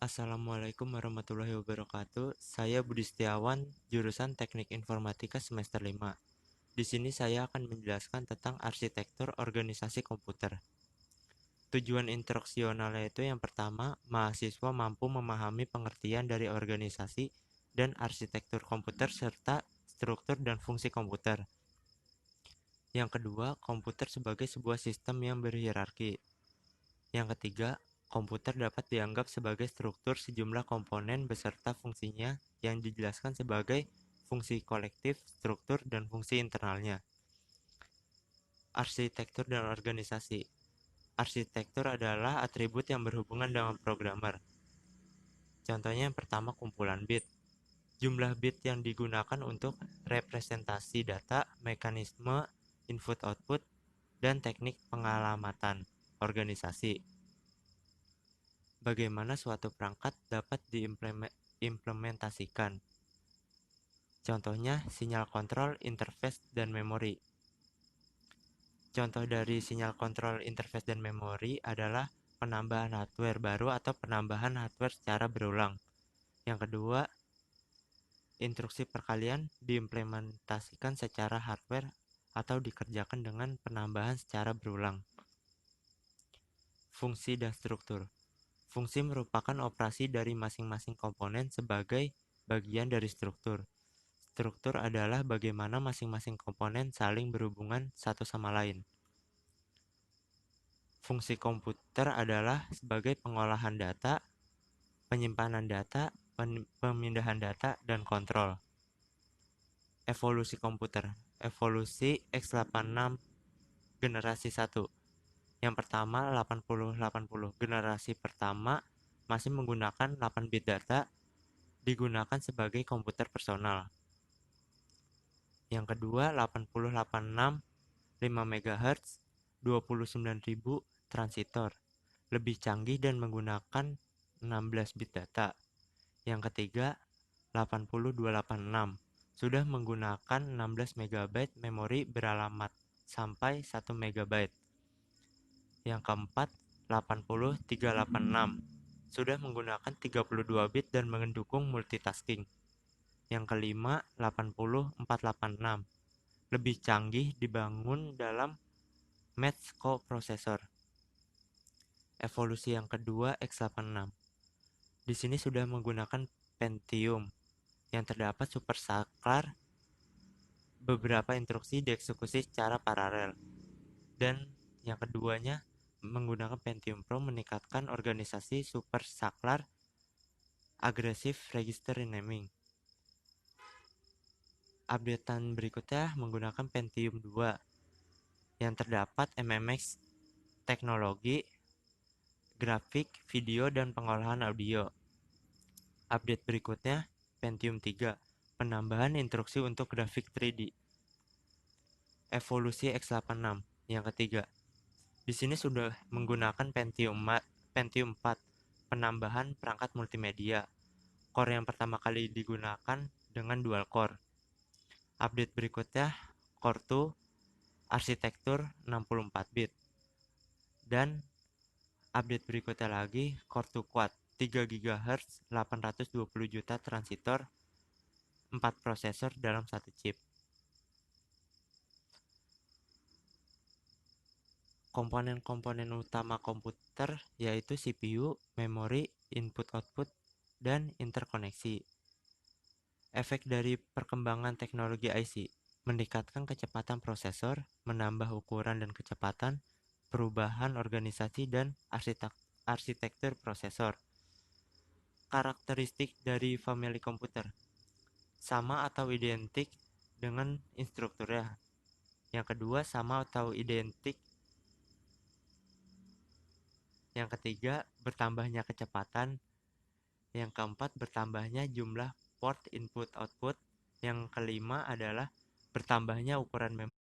Assalamualaikum warahmatullahi wabarakatuh. Saya Budi Setiawan, jurusan Teknik Informatika semester 5. Di sini saya akan menjelaskan tentang arsitektur organisasi komputer. Tujuan instruksionalnya itu yang pertama, mahasiswa mampu memahami pengertian dari organisasi dan arsitektur komputer serta struktur dan fungsi komputer. Yang kedua, komputer sebagai sebuah sistem yang berhierarki. Yang ketiga, komputer dapat dianggap sebagai struktur sejumlah komponen beserta fungsinya yang dijelaskan sebagai fungsi kolektif, struktur, dan fungsi internalnya. Arsitektur dan organisasi. Arsitektur adalah atribut yang berhubungan dengan programmer. Contohnya yang pertama kumpulan bit. Jumlah bit yang digunakan untuk representasi data, mekanisme input-output, dan teknik pengalamatan organisasi. Bagaimana suatu perangkat dapat diimplementasikan. Contohnya sinyal kontrol, interface, dan memori. Contoh dari sinyal kontrol, interface, dan memori adalah penambahan hardware baru atau penambahan hardware secara berulang. Yang kedua, instruksi perkalian diimplementasikan secara hardware atau dikerjakan dengan penambahan secara berulang. Fungsi dan struktur. Fungsi merupakan operasi dari masing-masing komponen sebagai bagian dari struktur. Struktur adalah bagaimana masing-masing komponen saling berhubungan satu sama lain. Fungsi komputer adalah sebagai pengolahan data, penyimpanan data, pemindahan data, dan kontrol. Evolusi komputer. Evolusi x86 generasi 1. Yang pertama 8080. Generasi pertama masih menggunakan 8 bit data, digunakan sebagai komputer personal. Yang kedua 8086 5 MHz 29.000 transistor, lebih canggih dan menggunakan 16 bit data. Yang ketiga 80286 sudah menggunakan 16 MB memori beralamat sampai 1 MB. Yang keempat 80386 sudah menggunakan 32 bit dan mendukung multitasking. Yang kelima 80486 lebih canggih, dibangun dalam match coprocessor. Evolusi yang kedua x86. Di sini sudah menggunakan Pentium yang terdapat supersaklar, beberapa instruksi dieksekusi secara paralel. Dan yang keduanya menggunakan Pentium Pro meningkatkan organisasi supersaklar agresif register renaming. Updatean berikutnya menggunakan Pentium 2 yang terdapat MMX teknologi, grafik, video, dan pengolahan audio. Update berikutnya Pentium 3 penambahan instruksi untuk grafik 3D. Evolusi x86 yang ketiga. Di sini sudah menggunakan Pentium 4 penambahan perangkat multimedia. Core yang pertama kali digunakan dengan dual core. Update berikutnya Core 2 arsitektur 64 bit. Dan update berikutnya lagi Core 2 Quad 3 GHz 820 juta transistor, 4 prosesor dalam satu chip. Komponen-komponen utama komputer yaitu CPU, memori, input-output, dan interkoneksi. Efek dari perkembangan teknologi IC meningkatkan kecepatan prosesor, menambah ukuran dan kecepatan, perubahan organisasi dan arsitektur prosesor. Karakteristik dari family komputer sama atau identik dengan instrukturnya. Yang kedua sama atau identik. Yang ketiga bertambahnya kecepatan. Yang keempat bertambahnya jumlah port input output. Yang kelima adalah bertambahnya ukuran memori.